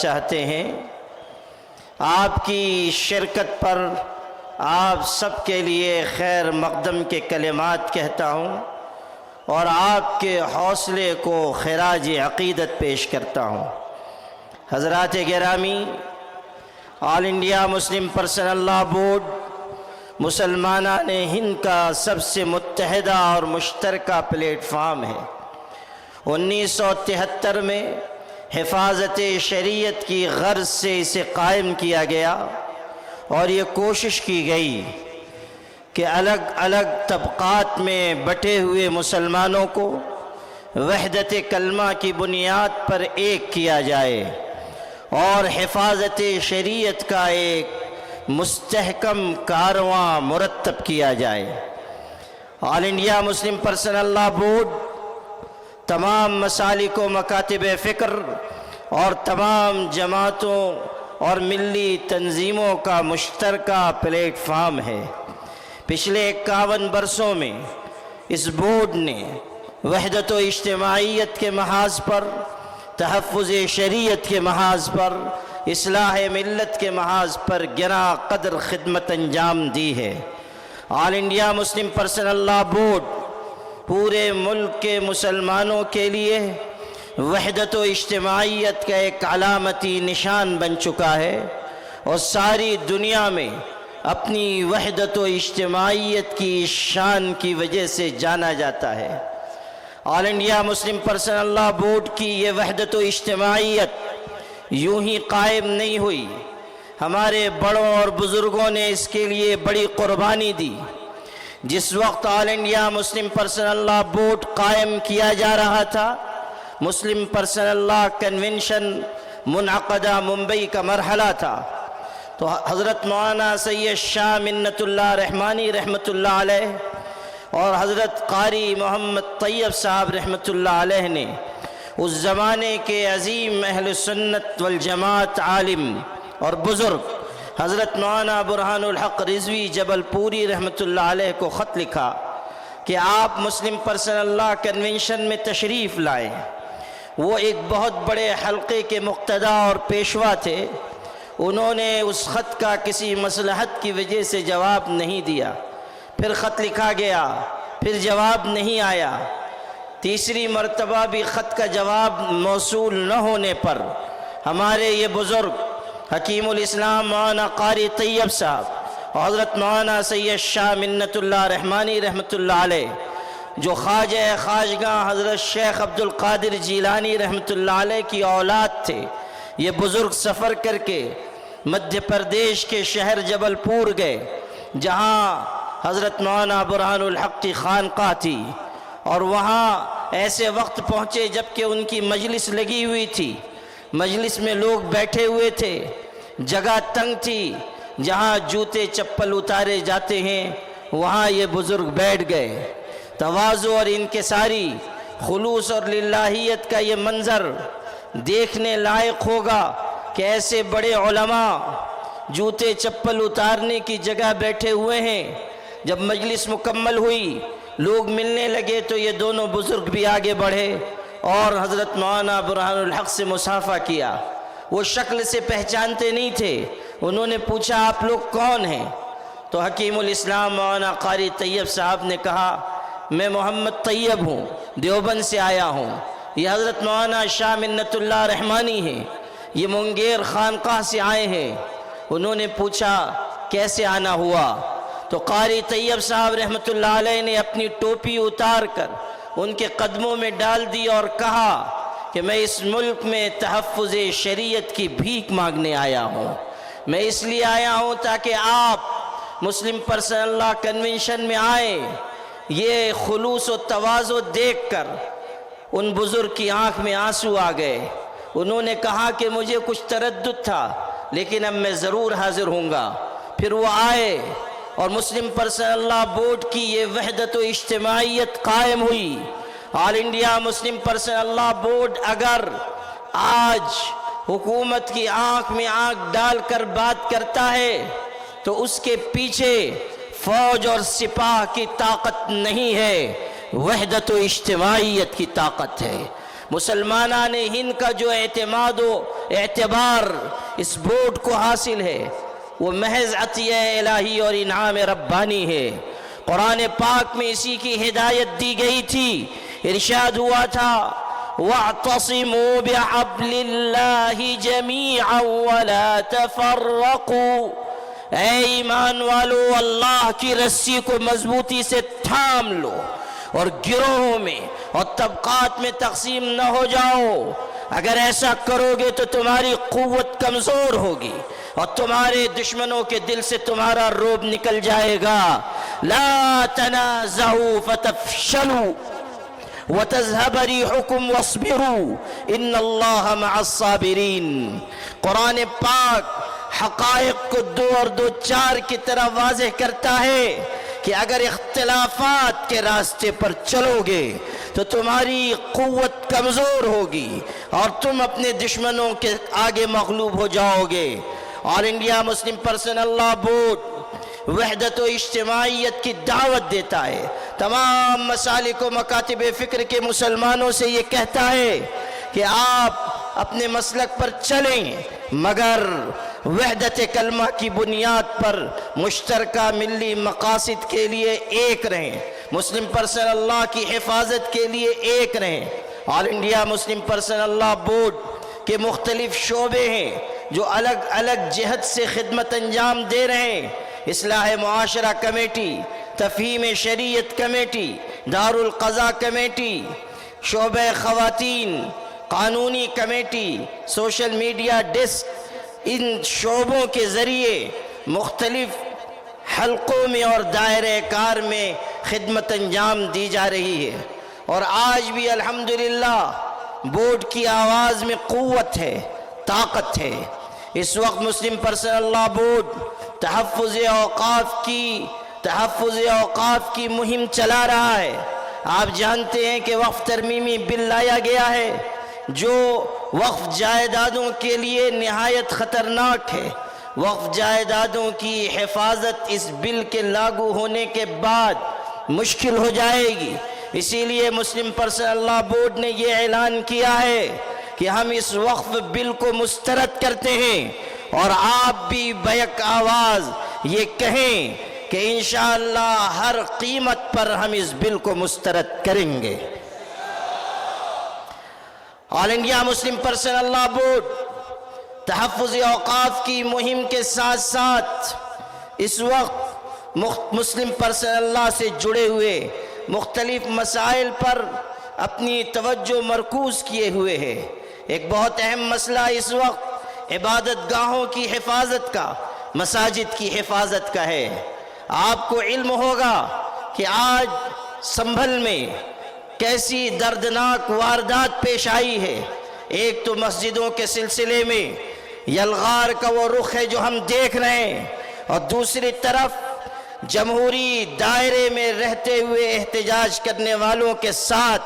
چاہتے ہیں۔ آپ کی شرکت پر آپ سب کے لیے خیر مقدم کے کلمات کہتا ہوں اور آپ کے حوصلے کو خراج عقیدت پیش کرتا ہوں۔ حضرات گرامی، all India Muslim personal law board مسلمانان ہند کا سب سے متحدہ اور مشترکہ پلیٹ فارم ہے۔ 1973 میں حفاظت شریعت کی غرض سے اسے قائم کیا گیا اور یہ کوشش کی گئی کہ الگ الگ طبقات میں بٹے ہوئے مسلمانوں کو وحدت کلمہ کی بنیاد پر ایک کیا جائے اور حفاظت شریعت کا ایک مستحکم کارواں مرتب کیا جائے۔ All India Muslim personal law board تمام مسالک و مکاتب فکر اور تمام جماعتوں اور ملی تنظیموں کا مشترکہ پلیٹ فارم ہے۔ پچھلے 51 برسوں میں اس بورڈ نے وحدت و اجتماعیت کے محاذ پر، تحفظ شریعت کے محاذ پر، اصلاح ملت کے محاذ پر گراں قدر خدمت انجام دی ہے۔ All India Muslim personal law board پورے ملک کے مسلمانوں کے لیے وحدت و اجتماعیت کا ایک علامتی نشان بن چکا ہے اور ساری دنیا میں اپنی وحدت و اجتماعیت کی شان کی وجہ سے جانا جاتا ہے۔ All India Muslim personal law board کی یہ وحدت و اجتماعیت یوں ہی قائم نہیں ہوئی، ہمارے بڑوں اور بزرگوں نے اس کے لیے بڑی قربانی دی۔ جس وقت all India Muslim personal law board قائم کیا جا رہا تھا، مسلم پرسنل لاء کنونشن منعقدہ ممبئی کا مرحلہ تھا، تو حضرت مولانا سید شاہ منت اللہ رحمانی رحمۃ اللہ علیہ اور حضرت قاری محمد طیب صاحب رحمۃ اللہ علیہ نے اس زمانے کے عظیم اہل سنت والجماعت عالم اور بزرگ حضرت مولانا برہان الحق رضوی جبل پوری رحمۃ اللہ علیہ کو خط لکھا کہ آپ مسلم پرسنل لاء کنونشن میں تشریف لائیں۔ وہ ایک بہت بڑے حلقے کے مقتدی اور پیشوا تھے، انہوں نے اس خط کا کسی مصلحت کی وجہ سے جواب نہیں دیا، پھر خط لکھا گیا، پھر جواب نہیں آیا، تیسری مرتبہ بھی خط کا جواب موصول نہ ہونے پر ہمارے یہ بزرگ حکیم الاسلام مولانا قاری طیب صاحب اور حضرت مولانا سید شاہ منت اللہ رحمانی رحمۃ اللہ علیہ، جو خواجہ خواجگاں حضرت شیخ عبد القادر جیلانی رحمۃ اللہ علیہ کی اولاد تھے، یہ بزرگ سفر کر کے مدھیہ پردیش کے شہر جبل پور گئے، جہاں حضرت مولانا برہان الحق کی خانقاہ تھی، اور وہاں ایسے وقت پہنچے جبکہ ان کی مجلس لگی ہوئی تھی، مجلس میں لوگ بیٹھے ہوئے تھے، جگہ تنگ تھی، جہاں جوتے چپل اتارے جاتے ہیں وہاں یہ بزرگ بیٹھ گئے۔ تواضع اور انکساری، خلوص اور للہیت کا یہ منظر دیکھنے لائق ہوگا کہ ایسے بڑے علماء جوتے چپل اتارنے کی جگہ بیٹھے ہوئے ہیں۔ جب مجلس مکمل ہوئی، لوگ ملنے لگے تو یہ دونوں بزرگ بھی آگے بڑھے اور حضرت مولانا برہان الحق سے مصافحہ کیا۔ وہ شکل سے پہچانتے نہیں تھے، انہوں نے پوچھا آپ لوگ کون ہیں؟ تو حکیم الاسلام مولانا قاری طیب صاحب نے کہا میں محمد طیب ہوں، دیوبند سے آیا ہوں۔ یہ حضرت مولانا شاہ منت اللہ رحمانی ہیں، یہ منگیر خانقاہ سے آئے ہیں۔ انہوں نے پوچھا کیسے آنا ہوا؟ تو قاری طیب صاحب رحمۃ اللہ علیہ نے اپنی ٹوپی اتار کر ان کے قدموں میں ڈال دی اور کہا کہ میں اس ملک میں تحفظ شریعت کی بھیک مانگنے آیا ہوں، میں اس لیے آیا ہوں تاکہ آپ مسلم پرسنل لاء کنونشن میں آئیں۔ یہ خلوص و تواضع دیکھ کر ان بزرگ کی آنکھ میں آنسو آ گئے۔ انہوں نے کہا کہ مجھے کچھ تردد تھا لیکن اب میں ضرور حاضر ہوں گا۔ پھر وہ آئے اور مسلم پرسنل لاء بورڈ کی یہ وحدت و اجتماعیت قائم ہوئی۔ All India Muslim personal law board اگر آج حکومت کی آنکھ میں آنکھ ڈال کر بات کرتا ہے تو اس کے پیچھے فوج اور سپاہ کی طاقت نہیں ہے، وحدت و اجتماعیت کی طاقت ہے۔ مسلمانان ہند کا جو اعتماد و اعتبار اس بورڈ کو حاصل ہے وہ محض عطیہ الہی اور انعام ربانی ہے۔ قرآن پاک میں اسی کی ہدایت دی گئی تھی، ارشاد ہوا تھا وَاعْتَصِمُوا بِحَبْلِ اللَّهِ جَمِيعًا وَلَا تَفَرَّقُوا، اے ایمان والو اللہ کی رسی کو مضبوطی سے تھام لو اور گروہوں میں اور طبقات میں تقسیم نہ ہو جاؤ۔ اگر ایسا کرو گے تو تمہاری قوت کمزور ہوگی اور تمہارے دشمنوں کے دل سے تمہارا رعب نکل جائے گا۔ لا تنازعوا فتفشلوا وتذهب ريحكم واصبروا ان اللہ مع الصابرین۔ قرآن پاک حقائق کو دو اور دو چار کی طرح واضح کرتا ہے کہ اگر اختلافات کے راستے پر چلو گے تو تمہاری قوت کمزور ہوگی اور تم اپنے دشمنوں کے آگے مغلوب ہو جاؤ گے۔ All India Muslim personal law board وحدت و اجتماعیت کی دعوت دیتا ہے، تمام مسالک و مکاتب فکر کے مسلمانوں سے یہ کہتا ہے کہ آپ اپنے مسلک پر چلیں مگر وحدت کلمہ کی بنیاد پر مشترکہ ملی مقاصد کے لیے ایک رہیں، مسلم پرسنل لاء کی حفاظت کے لیے ایک رہیں۔ All India Muslim personal law board کے مختلف شعبے ہیں جو الگ الگ جہت سے خدمت انجام دے رہے ہیں، اصلاح معاشرہ کمیٹی، تفہیم شریعت کمیٹی، دارالقضاء کمیٹی، شعبہ خواتین، قانونی کمیٹی، سوشل میڈیا ڈیسک۔ ان شعبوں کے ذریعے مختلف حلقوں میں اور دائرہ کار میں خدمت انجام دی جا رہی ہے، اور آج بھی الحمدللہ بورڈ کی آواز میں قوت ہے، طاقت ہے۔ اس وقت مسلم پرسنل لاء بورڈ تحفظ اوقاف کی مہم چلا رہا ہے۔ آپ جانتے ہیں کہ وقف ترمیمی بل لایا گیا ہے جو وقف جائیدادوں کے لیے نہایت خطرناک ہے۔ وقف جائیدادوں کی حفاظت اس بل کے لاگو ہونے کے بعد مشکل ہو جائے گی، اسی لیے مسلم پرسنل لاء بورڈ نے یہ اعلان کیا ہے کہ ہم اس وقف بل کو مسترد کرتے ہیں، اور آپ بھی بیک آواز یہ کہیں کہ انشاءاللہ ہر قیمت پر ہم اس بل کو مسترد کریں گے۔ All India Muslim personal law board تحفظ اوقاف کی مہم کے ساتھ ساتھ اس وقت مسلم پرسنل لاء سے جڑے ہوئے مختلف مسائل پر اپنی توجہ مرکوز کیے ہوئے ہے۔ ایک بہت اہم مسئلہ اس وقت عبادت گاہوں کی حفاظت کا، مساجد کی حفاظت کا ہے۔ آپ کو علم ہوگا کہ آج سنبھل میں کیسی دردناک واردات پیش آئی ہے۔ ایک تو مسجدوں کے سلسلے میں یلغار کا وہ رخ ہے جو ہم دیکھ رہے ہیں، اور دوسری طرف جمہوری دائرے میں رہتے ہوئے احتجاج کرنے والوں کے ساتھ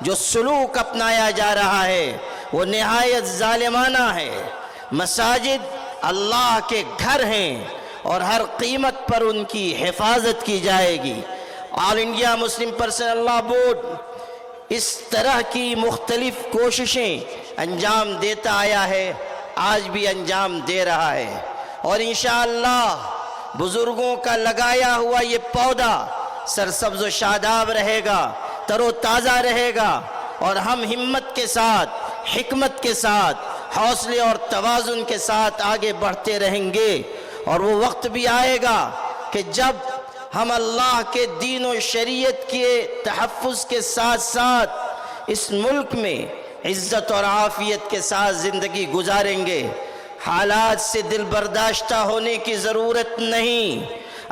جو سلوک اپنایا جا رہا ہے وہ نہایت ظالمانہ ہے۔ مساجد اللہ کے گھر ہیں اور ہر قیمت پر ان کی حفاظت کی جائے گی۔ All India Muslim personal law board اس طرح کی مختلف کوششیں انجام دیتا آیا ہے، آج بھی انجام دے رہا ہے، اور انشاءاللہ بزرگوں کا لگایا ہوا یہ پودا سرسبز و شاداب رہے گا، تر و تازہ رہے گا، اور ہم ہمت کے ساتھ، حکمت کے ساتھ، حوصلے اور توازن کے ساتھ آگے بڑھتے رہیں گے۔ اور وہ وقت بھی آئے گا کہ جب ہم اللہ کے دین و شریعت کے تحفظ کے ساتھ ساتھ اس ملک میں عزت اور عافیت کے ساتھ زندگی گزاریں گے۔ حالات سے دل برداشتہ ہونے کی ضرورت نہیں،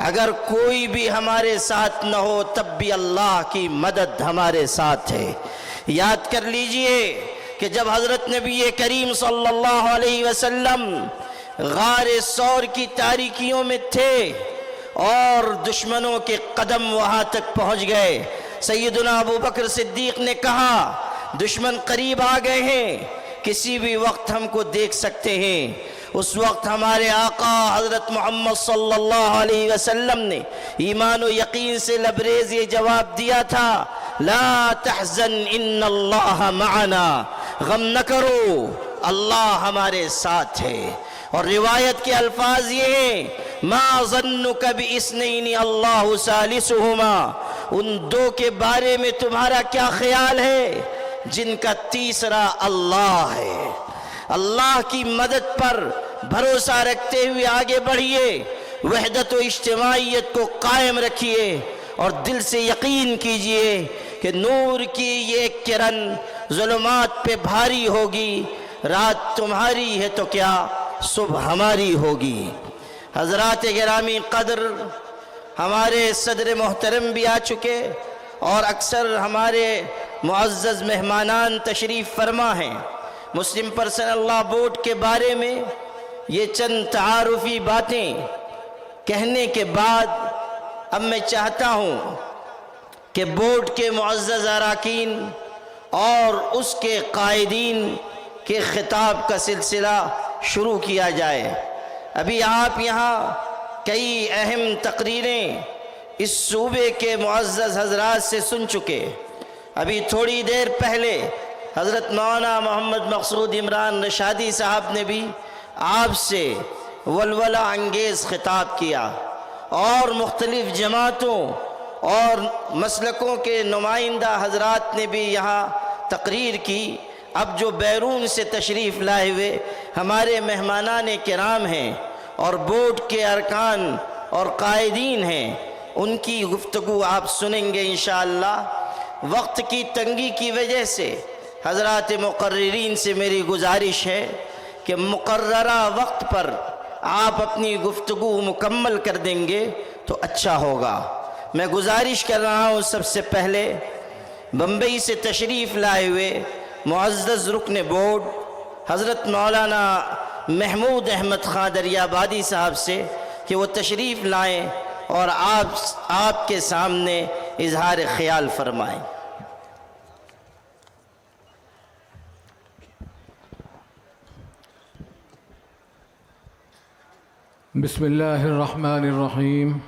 اگر کوئی بھی ہمارے ساتھ نہ ہو تب بھی اللہ کی مدد ہمارے ساتھ ہے۔ یاد کر لیجئے کہ جب حضرت نبی کریم صلی اللہ علیہ وسلم غار ثور کی تاریکیوں میں تھے اور دشمنوں کے قدم وہاں تک پہنچ گئے، سیدنا ابو بکر صدیق نے کہا دشمن قریب آ گئے ہیں، کسی بھی وقت ہم کو دیکھ سکتے ہیں۔ اس وقت ہمارے آقا حضرت محمد صلی اللہ علیہ وسلم نے ایمان و یقین سے لبریز یہ جواب دیا تھا، لا تحزن ان اللہ معنا، غم نہ کرو اللہ ہمارے ساتھ ہے۔ اور روایت کے الفاظ یہ ہیں، ما ظنک باثنین اللہ ثالثہما، ان دو کے بارے میں تمہارا کیا خیال ہے جن کا تیسرا اللہ ہے۔ اللہ کی مدد پر بھروسہ رکھتے ہوئے آگے بڑھیے، وحدت و اجتماعیت کو قائم رکھیے اور دل سے یقین کیجئے کہ نور کی یہ کرن ظلمات پہ بھاری ہوگی، رات تمہاری ہے تو کیا صبح ہماری ہوگی۔ حضرات گرامی قدر، ہمارے صدر محترم بھی آ چکے اور اکثر ہمارے معزز مہمانان تشریف فرما ہیں۔ مسلم پرسنل لا بورڈ کے بارے میں یہ چند تعارفی باتیں کہنے کے بعد اب میں چاہتا ہوں کہ بورڈ کے معزز اراکین اور اس کے قائدین کے خطاب کا سلسلہ شروع کیا جائے۔ ابھی آپ یہاں کئی اہم تقریریں اس صوبے کے معزز حضرات سے سن چکے۔ ابھی تھوڑی دیر پہلے حضرت مولانا محمد مقصود عمران رشادی صاحب نے بھی آپ سے ولولہ انگیز خطاب کیا، اور مختلف جماعتوں اور مسلکوں کے نمائندہ حضرات نے بھی یہاں تقریر کی۔ اب جو بیرون سے تشریف لائے ہوئے ہمارے مہمانان کرام ہیں اور بورڈ کے ارکان اور قائدین ہیں، ان کی گفتگو آپ سنیں گے انشاءاللہ۔ وقت کی تنگی کی وجہ سے حضرات مقررین سے میری گزارش ہے کہ مقررہ وقت پر آپ اپنی گفتگو مکمل کر دیں گے تو اچھا ہوگا۔ میں گزارش کر رہا ہوں سب سے پہلے بمبئی سے تشریف لائے ہوئے معزز رکن بورڈ حضرت مولانا محمود احمد خان دریابادی صاحب سے کہ وہ تشریف لائیں اور آپ کے سامنے اظہار خیال فرمائیں۔ بسم اللہ الرحمن الرحیم۔